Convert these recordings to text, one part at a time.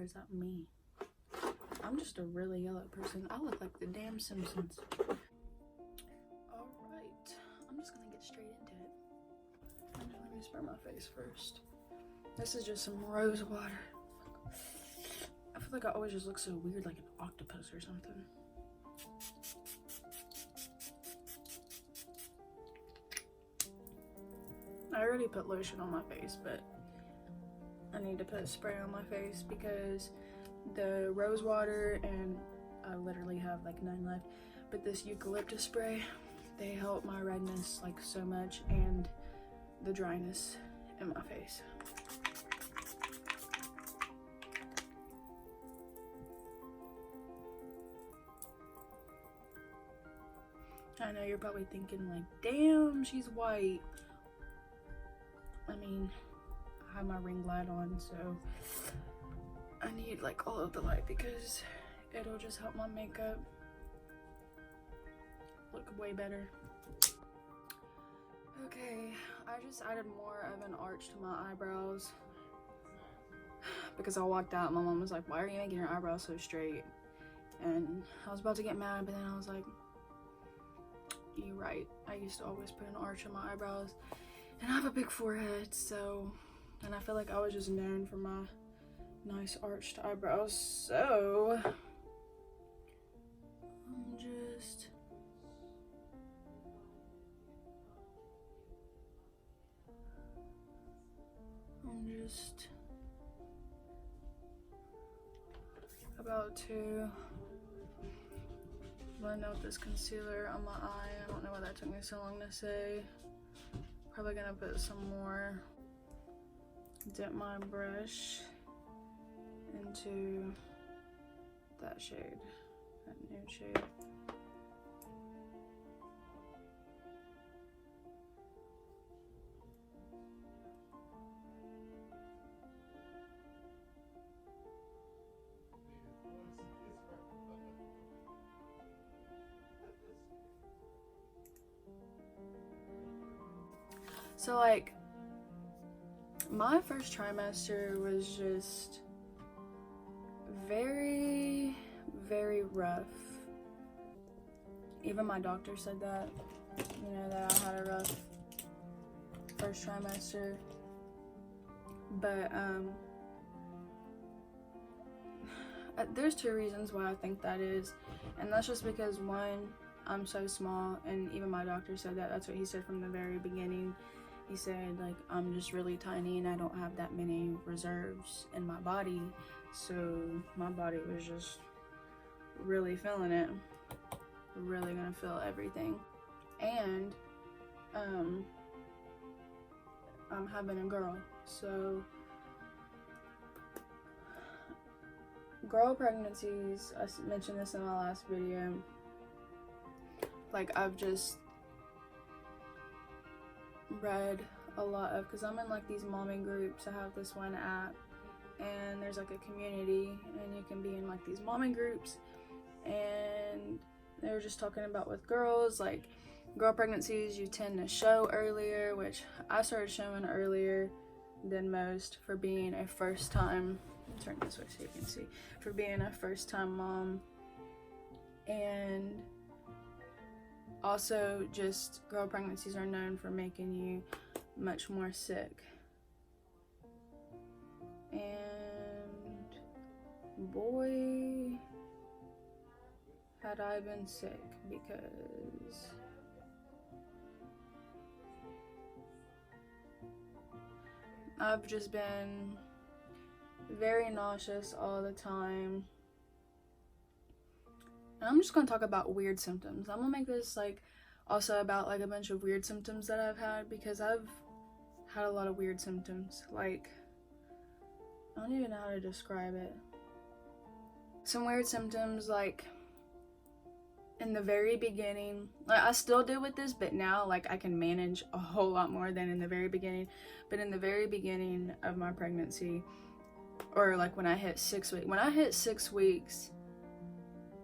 is that me? I'm just a really yellow person. I look like the damn Simpsons. Alright, I'm just gonna get straight into it. I'm just gonna spray my face first. This is just some rose water. I feel like I always just look so weird, like an octopus or something. I already put lotion on my face, but I need to put spray on my face because the rose water, and I literally have like none left, but this eucalyptus spray, they help my redness like so much and the dryness in my face. I know you're probably thinking like, damn, she's white. I mean, I have my ring light on, so I need like all of the light because it'll just help my makeup look way better. Okay, I just added more of an arch to my eyebrows because I walked out and my mom was like, why are you making your eyebrows so straight? And I was about to get mad, but then I was like, you're right. I used to always put an arch on my eyebrows, and I have a big forehead, so, and I feel like I was just known for my nice arched eyebrows, so I'm just about to blend out this concealer on my eye. I don't know why that took me so long to say. Probably gonna put some more, dip my brush into that shade, that nude shade. So like, my first trimester was just very, very rough. Even my doctor said that, you know, that I had a rough first trimester. But there's two reasons why I think that is, and that's just because, one, I'm so small, and even my doctor said that. That's what he said from the very beginning. He said, like, I'm just really tiny and I don't have that many reserves in my body, so my body was just really feeling it, really gonna feel everything. And I'm having a girl, so girl pregnancies, I mentioned this in my last video, like, I've just read a lot of, because I'm in like these mommy groups. I have this one app, and there's like a community, and you can be in like these mommy groups, and they were just talking about with girls, like girl pregnancies, you tend to show earlier, which I started showing earlier than most for being a first time, turn this way so you can see, for being a first time mom. And also, just girl pregnancies are known for making you much more sick. And boy, had I been sick, because I've just been very nauseous all the time. And I'm just gonna talk about weird symptoms. I'm gonna make this like also about like a bunch of weird symptoms that I've had, because I've had a lot of weird symptoms. Like, I don't even know how to describe it. Some weird symptoms, like in the very beginning, like I still deal with this, but now like I can manage a whole lot more than in the very beginning. But in the very beginning of my pregnancy, or like when I hit 6 weeks,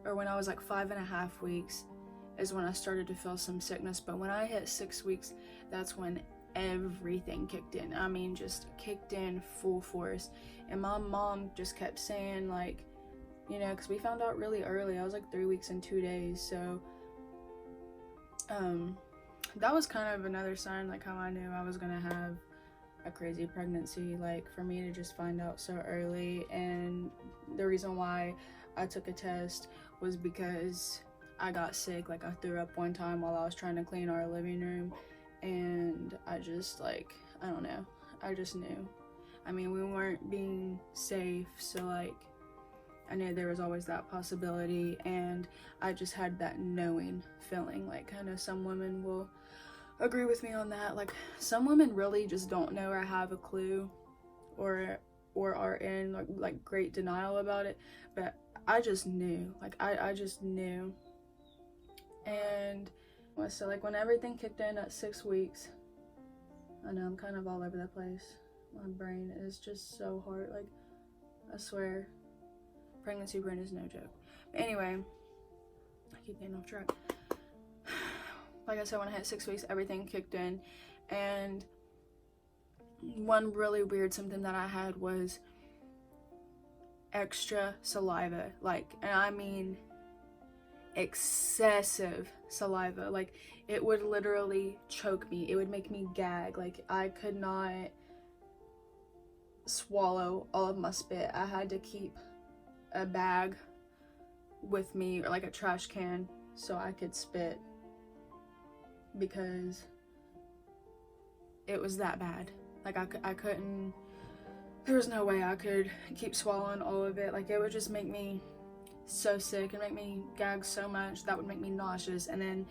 or when I was like 5.5 weeks, is when I started to feel some sickness. But when I hit 6 weeks, that's when everything kicked in. I mean, just kicked in full force. And my mom just kept saying, like, you know, because we found out really early. I was like 3 weeks and 2 days. So that was kind of another sign, like how I knew I was gonna have a crazy pregnancy, like for me to just find out so early. And the reason why I took a test was because I got sick. Like I threw up one time while I was trying to clean our living room, and I just, like, I don't know, I just knew. I mean, we weren't being safe, so like I knew there was always that possibility, and I just had that knowing feeling. Like I know some women will agree with me on that. Like some women really just don't know or have a clue, or are in like great denial about it, but I just knew. Like I just knew. And so like when everything kicked in at 6 weeks, I know I'm kind of all over the place. My brain is just so hard. Like I swear, pregnancy brain is no joke. But anyway, I keep getting off track. Like I said, when I hit 6 weeks, everything kicked in. And one really weird symptom that I had was extra saliva. Like, and I mean excessive saliva. Like it would literally choke me. It would make me gag. Like I could not swallow all of my spit. I had to keep a bag with me, or like a trash can, so I could spit, because it was that bad. Like I couldn't, there was no way I could keep swallowing all of it. Like it would just make me so sick and make me gag so much. That would make me nauseous, and then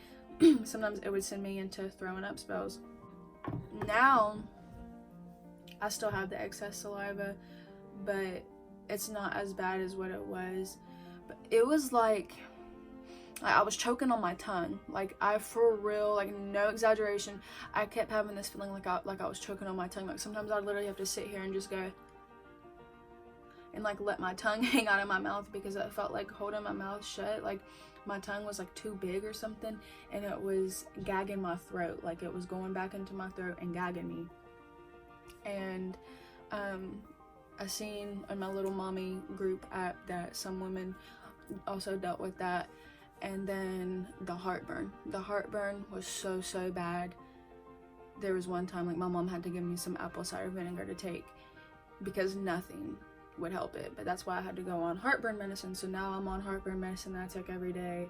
sometimes it would send me into throwing up spells. Now I still have the excess saliva, but it's not as bad as what it was. But it was like I was choking on my tongue. Like I, for real, like no exaggeration, I kept having this feeling like I was choking on my tongue. Like sometimes I'd literally have to sit here and just go and like let my tongue hang out of my mouth, because it felt like holding my mouth shut. Like my tongue was like too big or something, and it was gagging my throat. Like it was going back into my throat and gagging me. And I seen in my little mommy group app that some women also dealt with that. And then the heartburn was so bad. There was one time, like, my mom had to give me some apple cider vinegar to take because nothing would help it. But that's why I had to go on heartburn medicine. So now I'm on heartburn medicine that I take every day,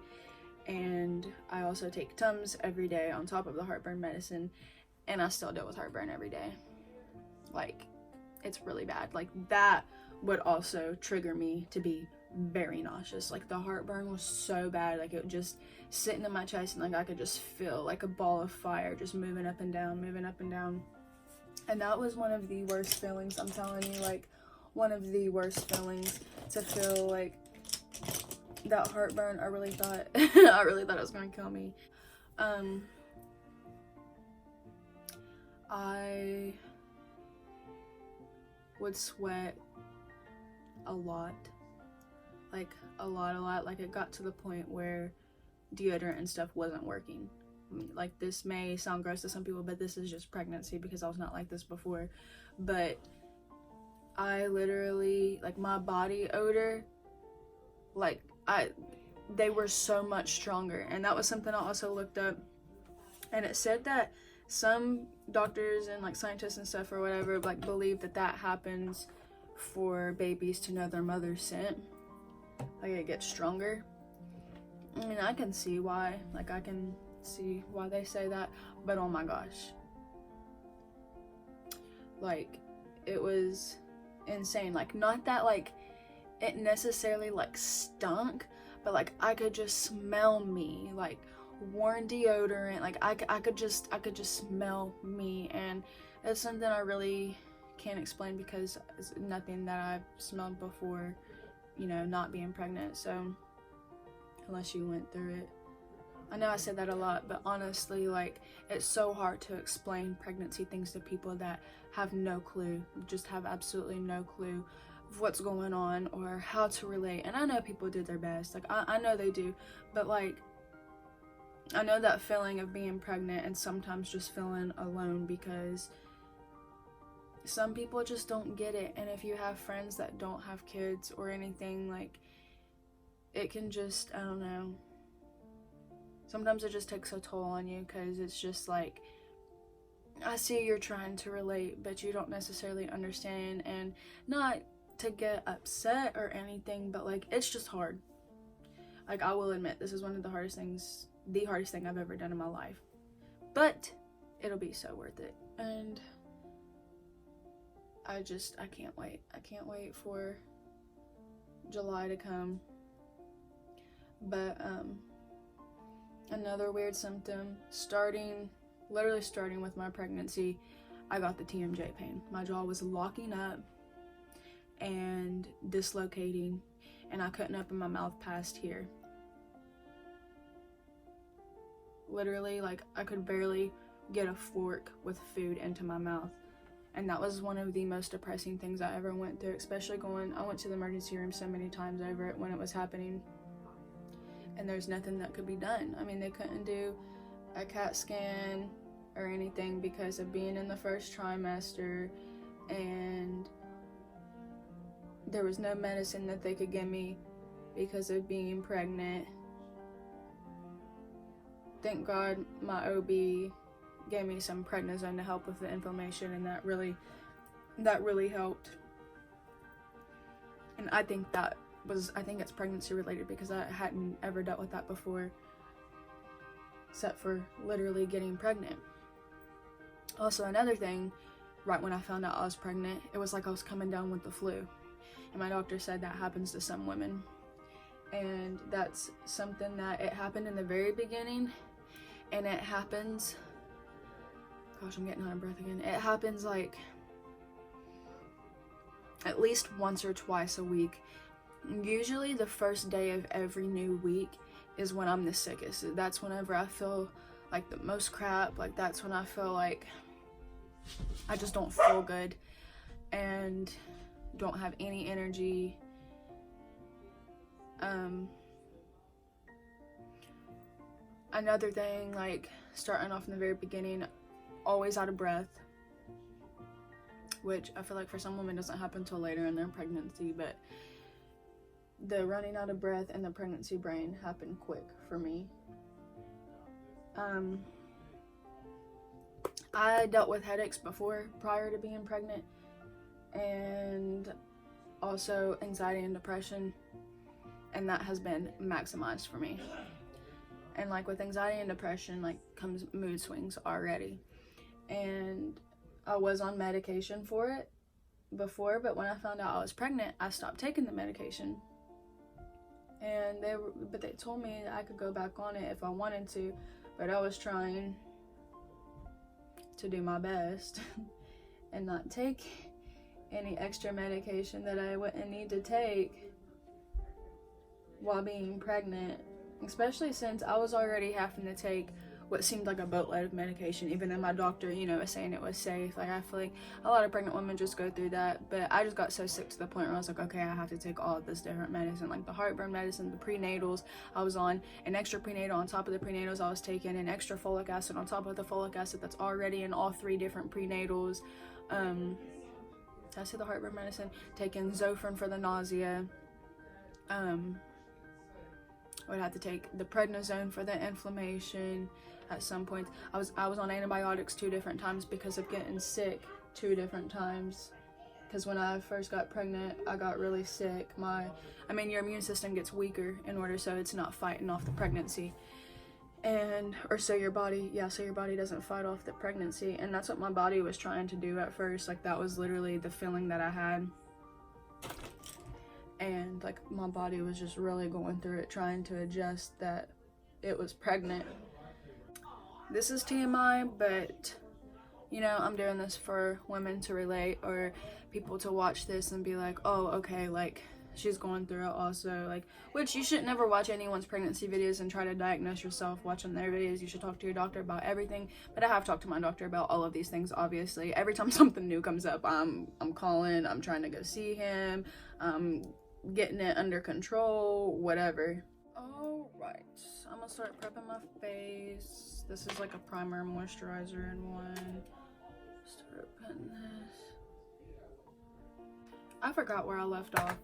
and I also take Tums every day on top of the heartburn medicine, and I still deal with heartburn every day. Like, it's really bad. Like, that would also trigger me to be very nauseous. Like, the heartburn was so bad. Like, it would just sitting in my chest, and like I could just feel like a ball of fire just moving up and down. And that was one of the worst feelings, I'm telling you. Like, one of the worst feelings, to feel like that heartburn. I really thought it was gonna kill me. I would sweat a lot. Like a lot. Like, it got to the point where deodorant and stuff wasn't working. I mean, like, this may sound gross to some people, but this is just pregnancy, because I was not like this before. But I literally, like, my body odor, like, they were so much stronger. And that was something I also looked up, and it said that some doctors and like scientists and stuff or whatever, like, believe that happens for babies to know their mother's scent. Like, it gets stronger. I mean, I can see why. Like, I can see why they say that. But oh my gosh. Like, it was insane. Like, not that, like, it necessarily, like, stunk. But, like, I could just smell me. Like, worn deodorant. Like, I could just smell me. And it's something I really can't explain, because it's nothing that I've smelled before, you know, not being pregnant. So unless you went through it. I know I said that a lot, but honestly, like, it's so hard to explain pregnancy things to people that have no clue, just have absolutely no clue of what's going on or how to relate. And I know people did their best, like, I know they do, but like, I know that feeling of being pregnant and sometimes just feeling alone, because some people just don't get it. And if you have friends that don't have kids or anything, like, it can just, I don't know, sometimes it just takes a toll on you, because it's just like, I see you're trying to relate, but you don't necessarily understand. And not to get upset or anything, but like, it's just hard. Like, I will admit, this is one of the hardest thing I've ever done in my life, but it'll be so worth it. And I can't wait. I can't wait for July to come. But another weird symptom, literally starting with my pregnancy, I got the TMJ pain. My jaw was locking up and dislocating, and I couldn't open my mouth past here. Literally, like, I could barely get a fork with food into my mouth. And that was one of the most depressing things I ever went through, especially I went to the emergency room so many times over it when it was happening. And there's nothing that could be done. I mean, they couldn't do a CAT scan or anything because of being in the first trimester, and there was no medicine that they could give me because of being pregnant. Thank God my OB gave me some prednisone to help with the inflammation, and that really helped. And I think it's pregnancy related, because I hadn't ever dealt with that before, except for literally getting pregnant. Also, another thing, right when I found out I was pregnant, it was like I was coming down with the flu. And my doctor said that happens to some women. And that's something that it happened in the very beginning, and it happens, gosh, I'm getting out of breath again. It happens like at least once or twice a week. Usually the first day of every new week is when I'm the sickest. That's whenever I feel like the most crap. Like, that's when I feel like I just don't feel good and don't have any energy. Another thing, like, starting off in the very beginning, always out of breath, which I feel like for some women doesn't happen until later in their pregnancy, but the running out of breath and the pregnancy brain happened quick for me. I dealt with headaches prior to being pregnant, and also anxiety and depression, and that has been maximized for me. And like, with anxiety and depression, like, comes mood swings already. And I was on medication for it before, but when I found out I was pregnant, I stopped taking the medication. And they told me that I could go back on it if I wanted to, but I was trying to do my best and not take any extra medication that I wouldn't need to take while being pregnant, especially since I was already having to take what seemed like a boatload of medication, even though my doctor, was saying it was safe. Like, I feel like a lot of pregnant women just go through that, but I just got so sick to the point where I was like, okay, I have to take all of this different medicine, like the heartburn medicine, the prenatals. I was on an extra prenatal on top of the prenatals I was taking, an extra folic acid on top of the folic acid that's already in all 3 different prenatals. Did I say the heartburn medicine? Taking Zofran for the nausea. I would have to take the prednisone for the inflammation. At some point, I was on antibiotics 2 different times because of getting sick 2 different times. Because when I first got pregnant, I got really sick. Your immune system gets weaker so it's not fighting off the pregnancy, so your body doesn't fight off the pregnancy, and that's what my body was trying to do at first. Like, that was literally the feeling that I had. And like, my body was just really going through it, trying to adjust that it was pregnant. This is TMI, but I'm doing this for women to relate, or people to watch this and be like, oh, okay, like, she's going through it also. Like, which you should never watch anyone's pregnancy videos and try to diagnose yourself watching their videos. You should talk to your doctor about everything. But I have talked to my doctor about all of these things, obviously. Every time something new comes up, I'm calling, I'm trying to go see him, getting it under control, whatever. Alright, Alright, I'm gonna start prepping my face. This is like a primer moisturizer in one. Start putting this. I forgot where I left off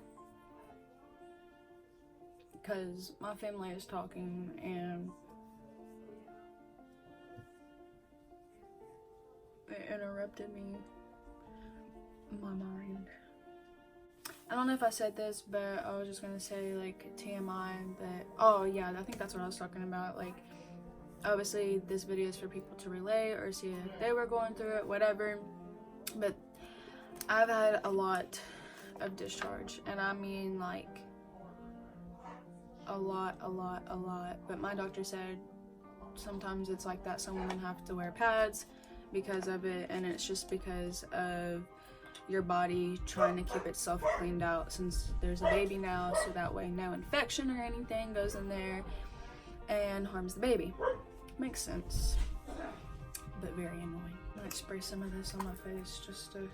because my family is talking and it interrupted me in my mind. I don't know if I said this, but I was just gonna say like TMI, but oh yeah, I think that's what I was talking about. Like, obviously this video is for people to relate or see if they were going through it, whatever, but I've had a lot of discharge, and I mean like a lot, but my doctor said sometimes it's like that. Some women have to wear pads because of it, and it's just because of your body trying to keep itself cleaned out since there's a baby now, so that way no infection or anything goes in there and harms the baby. Makes sense, but very annoying. I might spray some of this on my face just to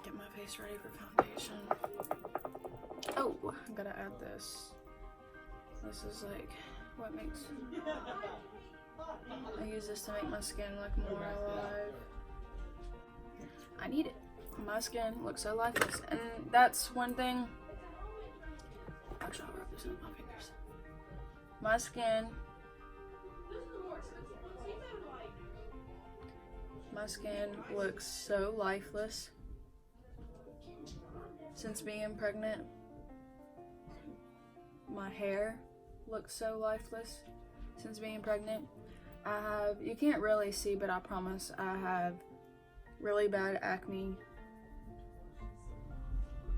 get my face ready for foundation. Oh, I gotta add this. This is like what makes, I use this to make my skin look more alive. I need it. My skin looks so lifeless, and that's one thing. Actually, I'll rub this in my fingers. My skin looks so lifeless since being pregnant. My hair looks so lifeless since being pregnant. I have, you can't really see, but I promise I have really bad acne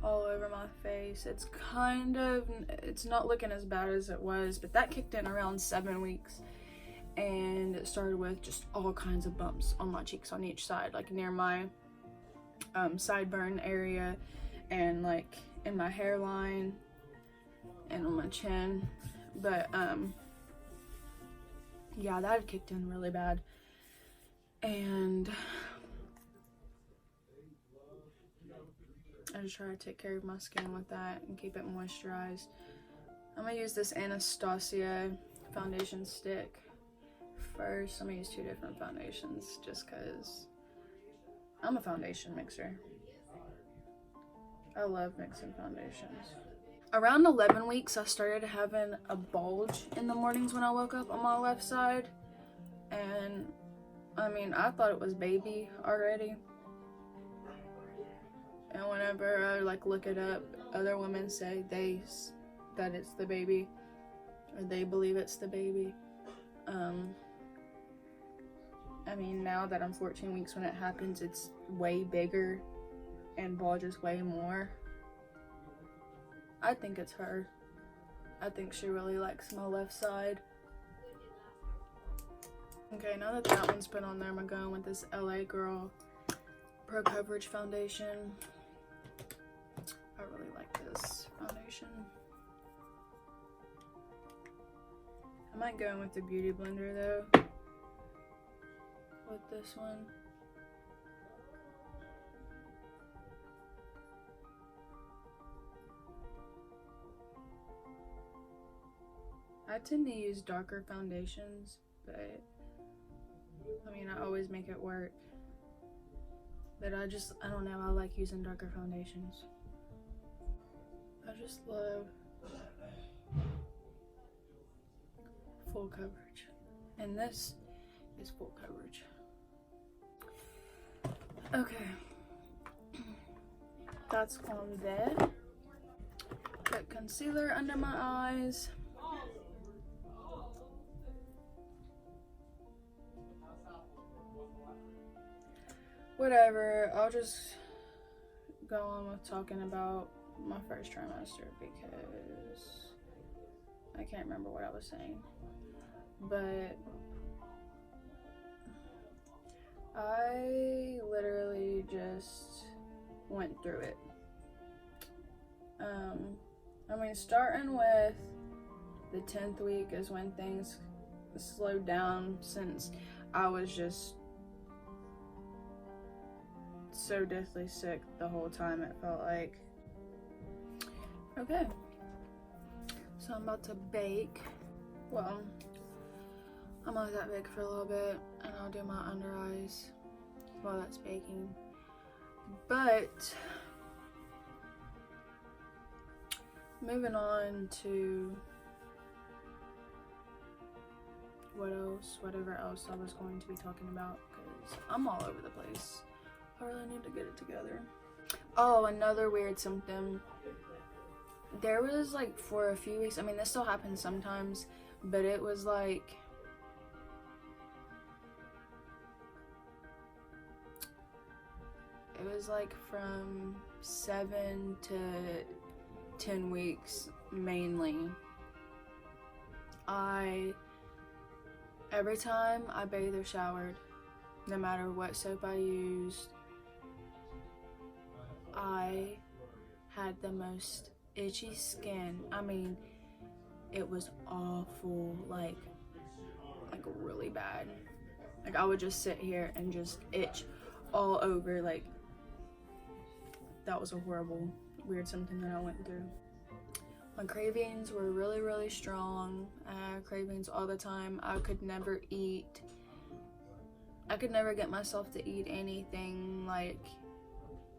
all over my face. It's kind of, it's not looking as bad as it was, but that kicked in around 7 weeks, and it started with just all kinds of bumps on my cheeks on each side, like near my sideburn area, and like in my hairline and on my chin. But yeah, that had kicked in really bad, and I just try to take care of my skin with that and keep it moisturized. I'm gonna use this Anastasia foundation stick first. I'm gonna use 2 different foundations just because I'm a foundation mixer. I love mixing foundations. Around 11 weeks, I started having a bulge in the mornings when I woke up on my left side. And I mean, I thought it was baby already. And whenever I like look it up, other women say that it's the baby, or they believe it's the baby. I mean, now that I'm 14 weeks when it happens, it's way bigger and bulges way more. I think it's her. I think she really likes my left side. Okay, now that that one's been on there, I'm gonna go in with this LA Girl Pro Coverage Foundation. I really like this foundation. I might go in with the Beauty Blender though, with this one. I tend to use darker foundations, but I mean, I always make it work. But I don't know, I like using darker foundations. I just love full coverage. And this is full coverage. Okay. That's on there. Put concealer under my eyes. Whatever, I'll just go on with talking about my first trimester because I can't remember what I was saying. But I literally just went through it. I mean, starting with the 10th week is when things slowed down, since I was just so deathly sick the whole time, it felt like. Okay, So I'm about to bake. Well, I'm gonna let that bake for a little bit, and I'll do my under eyes while that's baking. But moving on to whatever else I was going to be talking about, because I'm all over the place. I really need to get it together. Oh, another weird symptom. There was like for a few weeks, I mean this still happens sometimes, but it was like from 7 to 10 weeks mainly. Every time I bathed or showered, no matter what soap I used, I had the most itchy skin. I mean, it was awful, like really bad. Like I would just sit here and just itch all over. Like that was a horrible, weird symptom that I went through. My cravings were really, really strong. I had cravings all the time. I could never get myself to eat anything like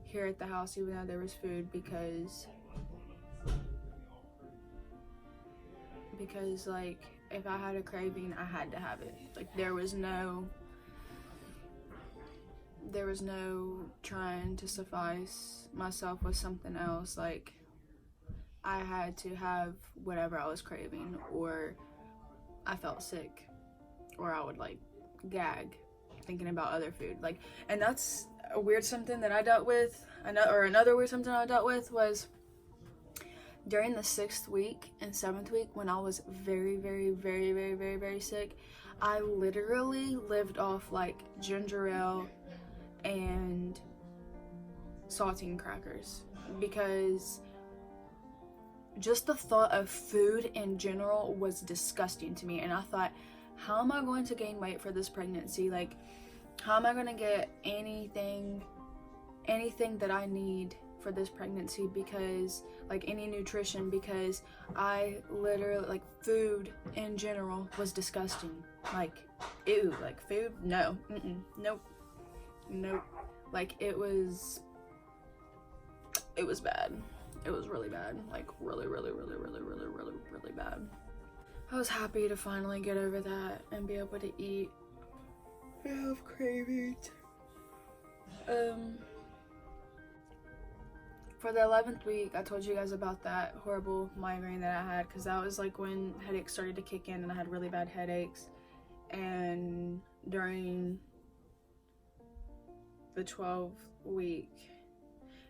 here at the house, even though there was food, because like if I had a craving, I had to have it. Like there was no trying to suffice myself with something else. Like I had to have whatever I was craving, or I felt sick, or I would like gag thinking about other food. Like, and that's a weird symptom that I dealt with. Another weird symptom I dealt with was during the 6th week and 7th week, when I was very, very, very, very, very, very sick. I literally lived off like ginger ale and saltine crackers, because just the thought of food in general was disgusting to me. And I thought, how am I going to gain weight for this pregnancy? Like, how am I going to get anything that I need for this pregnancy? Because like any nutrition, because I literally, like, food in general was disgusting. Like, ew, like food, no, nope. Like it was bad. It was really bad, like really, really, really, really, really, really, really bad. I was happy to finally get over that and be able to eat. I have cravings. For the 11th week, I told you guys about that horrible migraine that I had, because that was like when headaches started to kick in and I had really bad headaches. And during the 12th week,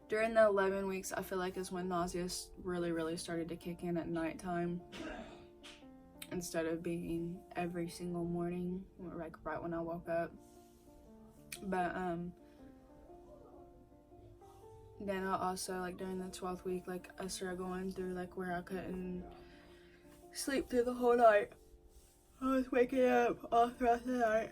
during the 11 weeks, I feel like is when nausea really, really started to kick in at nighttime, instead of being every single morning, like right when I woke up. But then I also, like during the 12th week, like I started going through like where I couldn't sleep through the whole night. I was waking up all throughout the night.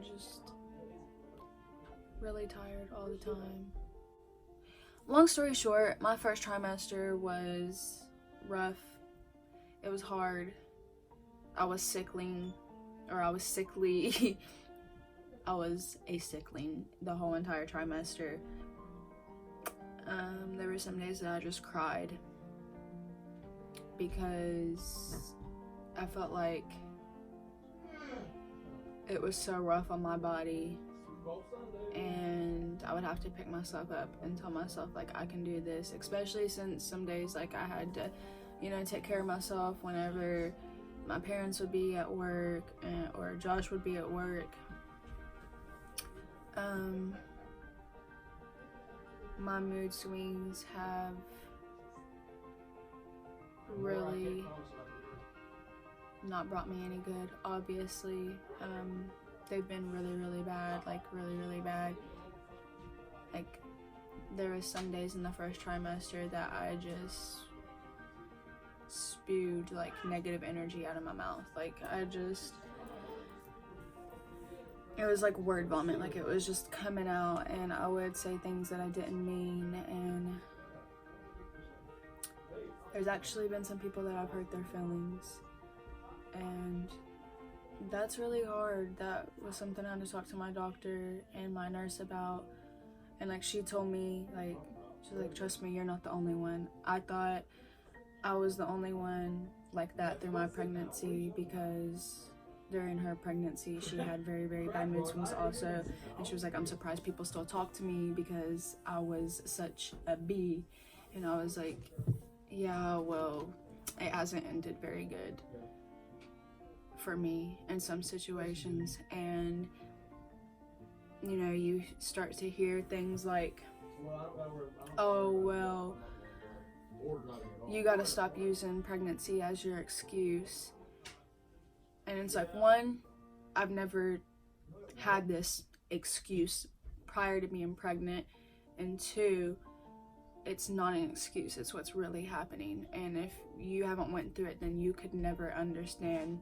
Just really tired all the time. Long story short, my first trimester was rough. It was hard. I was sickly. I was a sickling the whole entire trimester. There were some days that I just cried, because I felt like it was so rough on my body, and I would have to pick myself up and tell myself like I can do this, especially since some days like I had to, you know, take care of myself whenever my parents would be at work, or Josh would be at work. My mood swings have really not brought me any good, obviously. They've been really, really bad, like really, really bad. Like there was some days in the first trimester that I just spewed like negative energy out of my mouth. Like it was like word vomit, like it was just coming out, and I would say things that I didn't mean. And there's actually been some people that I've hurt their feelings, and that's really hard. That was something I had to talk to my doctor and my nurse about. And like, she told me, like, she's like, trust me, you're not the only one. I thought I was the only one like that through my pregnancy, because during her pregnancy she had very, very bad mood swings also. And she was like, I'm surprised people still talk to me because I was such a bee. And I was like, yeah, well, it hasn't ended very good for me in some situations. And you know, you start to hear things like, oh, well, you gotta stop using pregnancy as your excuse. And it's like, one, I've never had this excuse prior to being pregnant, and two, it's not an excuse, it's what's really happening. And if you haven't went through it, then you could never understand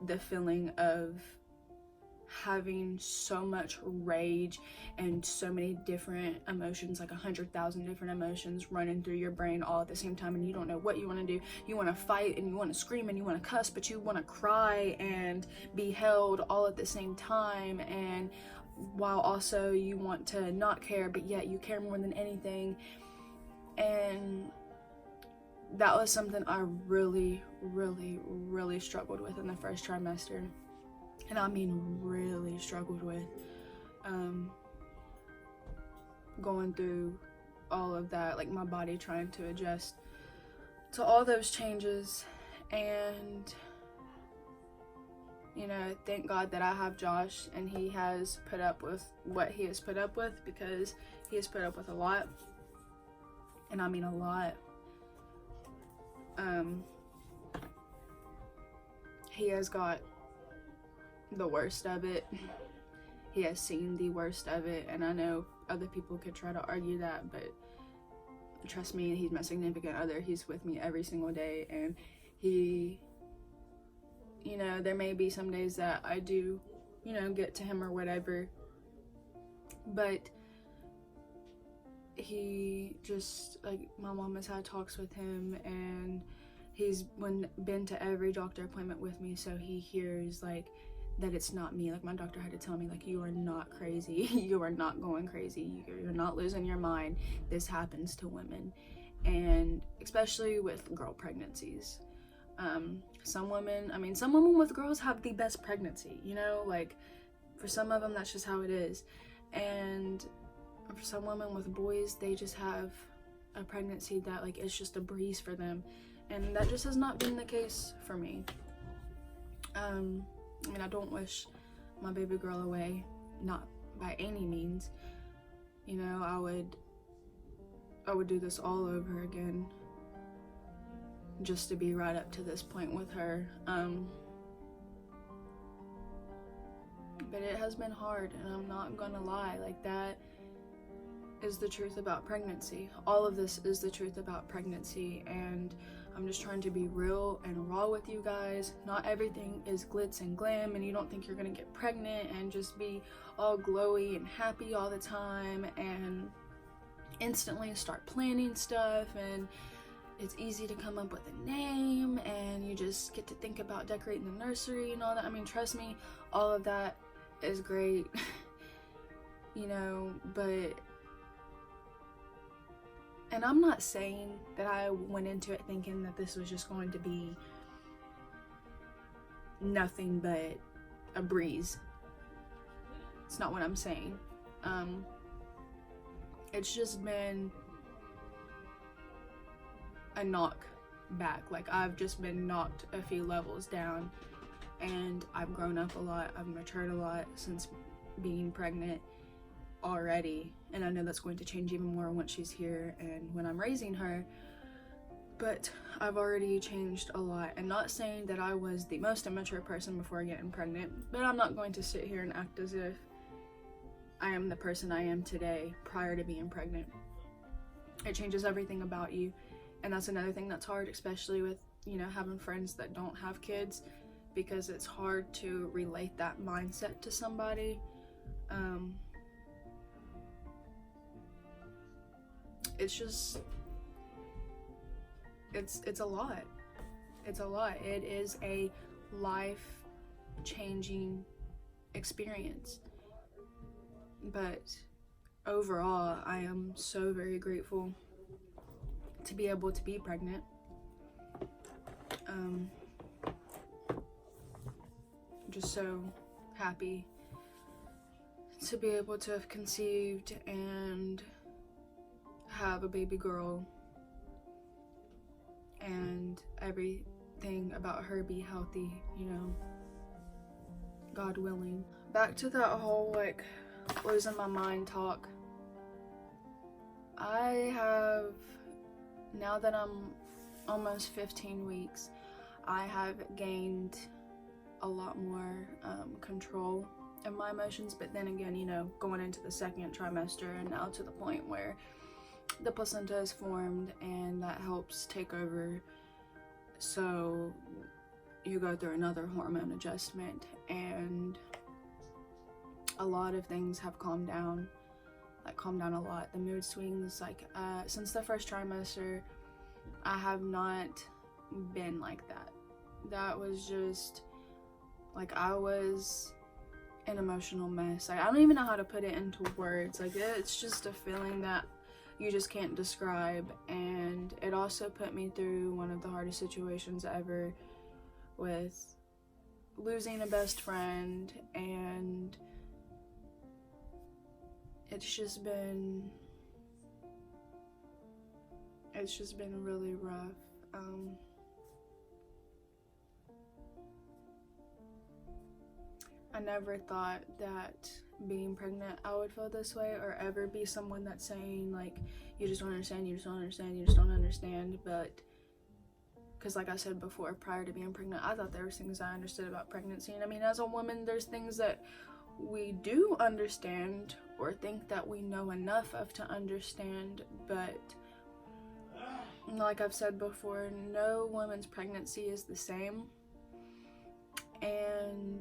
the feeling of having so much rage and so many different emotions, like 100,000 different emotions running through your brain all at the same time, and you don't know what you want to do. You want to fight and you want to scream and you want to cuss, but you want to cry and be held all at the same time, and while also you want to not care, but yet you care more than anything. And that was something I really, really, really struggled with in the first trimester. And I mean really struggled with. Going through all of that, like my body trying to adjust to all those changes. And you know, thank God that I have Josh, and he has put up with what he has put up with, because he has put up with a lot. And I mean a lot. He has got the worst of it. He has seen the worst of it, and I know other people could try to argue that, but trust me, he's my significant other. He's with me every single day, and he, you know, there may be some days that I do, you know, get to him or whatever, but he just, like, my mom has had talks with him, and he's been to every doctor appointment with me, so he hears, like, that it's not me. Like, my doctor had to tell me, like, you are not crazy. You are not going crazy. You're not losing your mind. This happens to women, and especially with girl pregnancies. Some women with girls have the best pregnancy, you know, like, for some of them, that's just how it is. And for some women with boys, they just have a pregnancy that, like, it's just a breeze for them. And that just has not been the case for me. I mean, I don't wish my baby girl away, not by any means. You know, I would do this all over again just to be right up to this point with her. But it has been hard, and I'm not gonna lie, like, that is the truth about pregnancy. All of this is the truth about pregnancy, and I'm just trying to be real and raw with you guys. Not everything is glitz and glam, and you don't think you're gonna get pregnant and just be all glowy and happy all the time and instantly start planning stuff, and it's easy to come up with a name, and you just get to think about decorating the nursery and all that. I mean, trust me, all of that is great, you know, but, and I'm not saying that I went into it thinking that this was just going to be nothing but a breeze. It's not what I'm saying. It's just been a knock back. Like, I've just been knocked a few levels down, and I've grown up a lot. I've matured a lot since being pregnant already, and I know that's going to change even more once she's here and when I'm raising her. But I've already changed a lot, and not saying that I was the most immature person before getting pregnant, but I'm not going to sit here and act as if I am the person I am today prior to being pregnant. It changes everything about you, and that's another thing that's hard, especially with, you know, having friends that don't have kids, because it's hard to relate that mindset to somebody. It's just, it's a lot. It's a lot. It is a life-changing experience. But overall, I am so very grateful to be able to be pregnant. Just so happy to be able to have conceived and have a baby girl, and everything about her be healthy, you know, God willing. Back to that whole like losing my mind talk. I have, now that I'm almost 15 weeks, I have gained a lot more control of my emotions. But then again, you know, going into the second trimester and now to the point where the placenta is formed, and that helps take over, so you go through another hormone adjustment, and a lot of things have calmed down a lot. The mood swings, like since the first trimester, I have not been like that. That was just like, I was an emotional mess. Like, I don't even know how to put it into words. Like, it's just a feeling that you just can't describe. And it also put me through one of the hardest situations ever, with losing a best friend, and it's just been really rough. I never thought that being pregnant I would feel this way, or ever be someone that's saying like, you just don't understand, you just don't understand, you just don't understand. But because like I said before, prior to being pregnant, I thought there was things I understood about pregnancy. And I mean, as a woman, there's things that we do understand or think that we know enough of to understand, but like I've said before, no woman's pregnancy is the same. And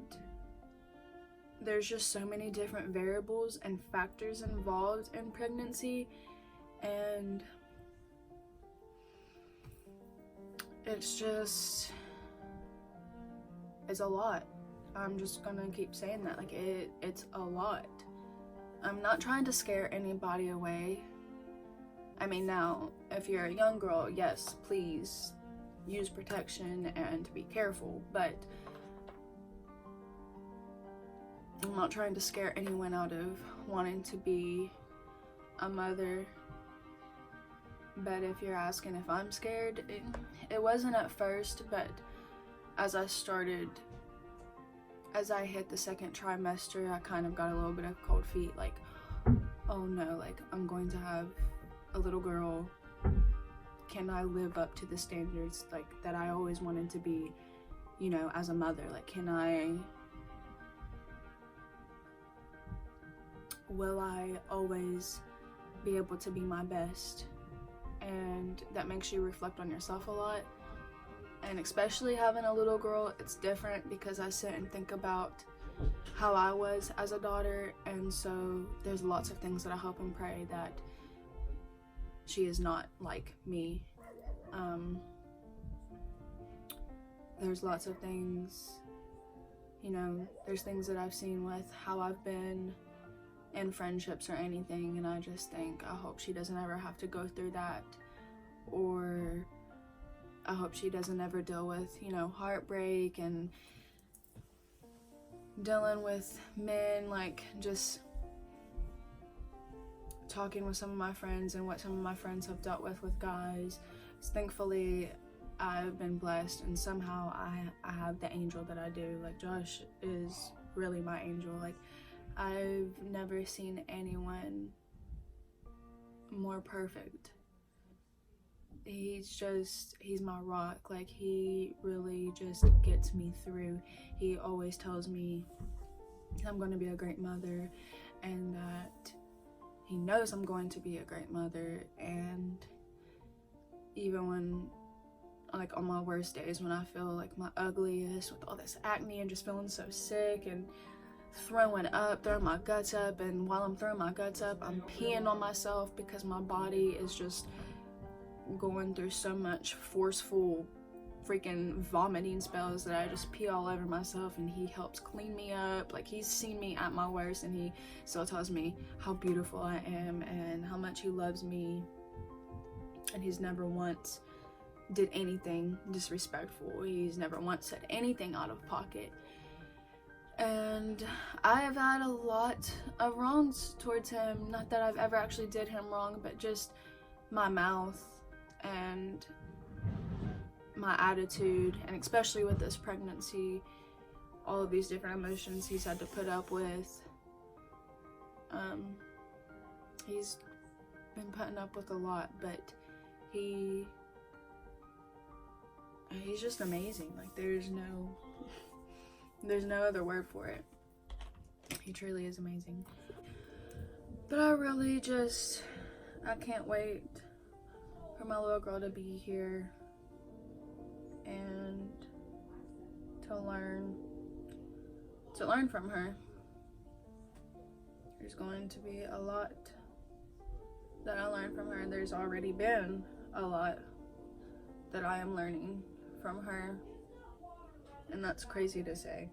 there's just so many different variables and factors involved in pregnancy, and it's a lot. I'm just gonna keep saying that, like, it's a lot. I'm not trying to scare anybody away. I mean, now, if you're a young girl, yes, please use protection and be careful, but I'm not trying to scare anyone out of wanting to be a mother. But if you're asking if I'm scared, it wasn't at first, but as I hit the second trimester, I kind of got a little bit of cold feet, like, oh no, like, I'm going to have a little girl. Can I live up to the standards, like, that I always wanted to be, you know, as a mother? Like, will I always be able to be my best? And that makes you reflect on yourself a lot. And especially having a little girl, it's different, because I sit and think about how I was as a daughter, and so there's lots of things that I hope and pray that she is not like me. There's lots of things, you know, there's things that I've seen with how I've been in friendships or anything, and I just think, I hope she doesn't ever have to go through that, or I hope she doesn't ever deal with, you know, heartbreak and dealing with men, like, just talking with some of my friends and what some of my friends have dealt with guys. Thankfully, I've been blessed, and somehow I have the angel that I do. Like, Josh is really my angel. Like, I've never seen anyone more perfect. He's my rock. Like, he really just gets me through. He always tells me I'm going to be a great mother, and that he knows I'm going to be a great mother. And even when like on my worst days, when I feel like my ugliest with all this acne and just feeling so sick and throwing my guts up, and while I'm throwing my guts up, I'm peeing on myself because my body is just going through so much forceful freaking vomiting spells that I just pee all over myself, and he helps clean me up. Like, he's seen me at my worst, and he still tells me how beautiful I am and how much he loves me, and he's never once did anything disrespectful. He's never once said anything out of pocket. And I have had a lot of wrongs towards him. Not that I've ever actually did him wrong, but just my mouth and my attitude, and especially with this pregnancy, all of these different emotions he's had to put up with. He's been putting up with a lot, but he's just amazing. Like, there's no other word for it. He truly is amazing. But I really I can't wait for my little girl to be here and to learn from her. There's going to be a lot that I learned from her, and there's already been a lot that I am learning from her, and that's crazy to say.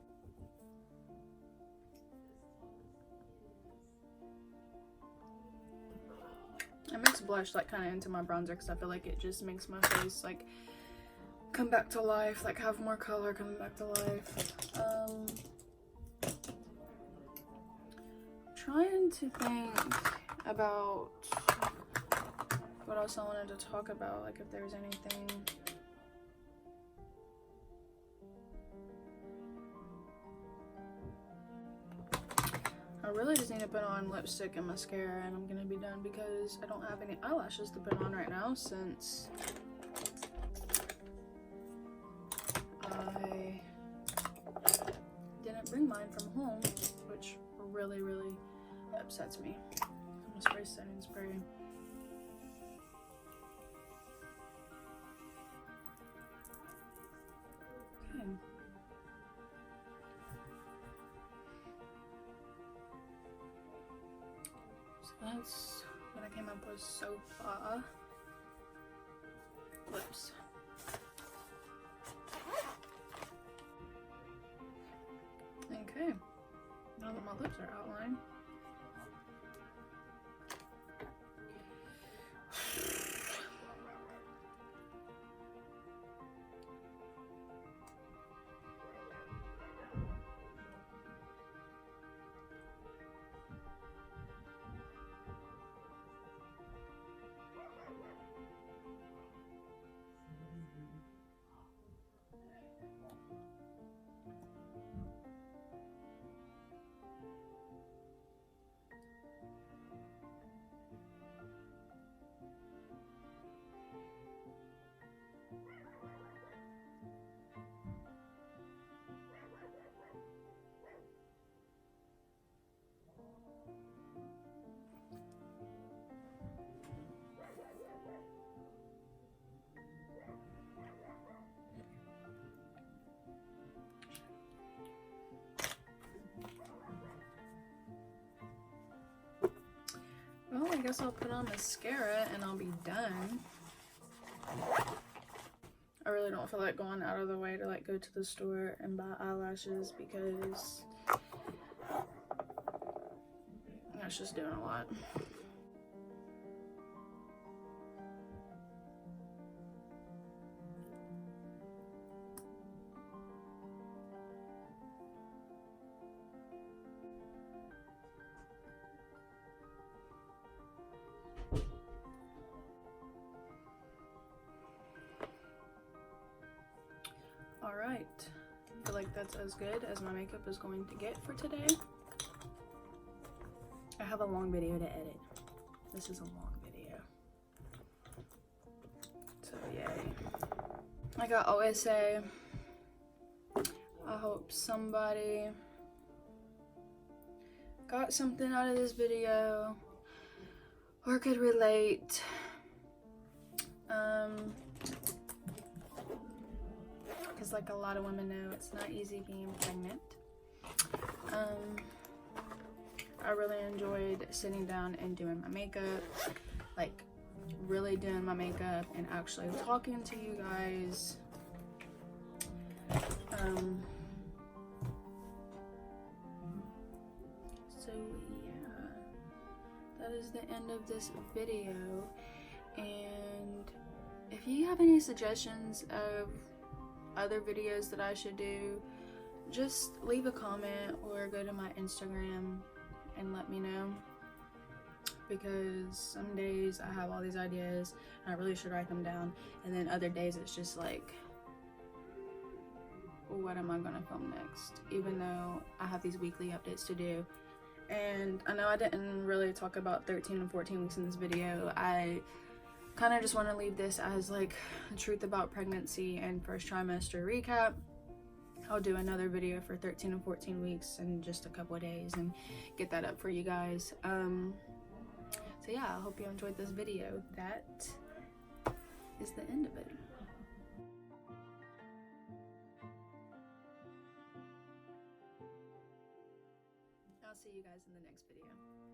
I mix blush like kind of into my bronzer because I feel like it just makes my face like come back to life, like have more color coming back to life. Trying to think about what else I wanted to talk about, like if there's anything. I really just need to put on lipstick and mascara, and I'm gonna be done because I don't have any eyelashes to put on right now since I didn't bring mine from home, which really upsets me. I'm gonna spray setting spray. Okay. So that's what I came up with so far. Lips. Okay. Now that my lips are outlined, well, I guess I'll put on mascara and I'll be done. I really don't feel like going out of the way to like go to the store and buy eyelashes because that's just doing a lot. Alright, I feel like that's as good as my makeup is going to get for today. I have a long video to edit. This is a long video. So yay. Like I always say, I hope somebody got something out of this video or could relate. because like a lot of women know, it's not easy being pregnant. I really enjoyed sitting down and doing my makeup, like really doing my makeup and actually talking to you guys. So yeah, that is the end of this video, and if you have any suggestions of other videos that I should do, just leave a comment or go to my Instagram and let me know, because some days I have all these ideas and I really should write them down, and then other days it's just like, what am I gonna film next, even though I have these weekly updates to do. And I know I didn't really talk about 13 and 14 weeks in this video. I kind of just want to leave this as like a truth about pregnancy and first trimester recap. I'll do another video for 13 and 14 weeks in just a couple of days and get that up for you guys. So yeah, I hope you enjoyed this video. That is the end of it. I'll see you guys in the next video.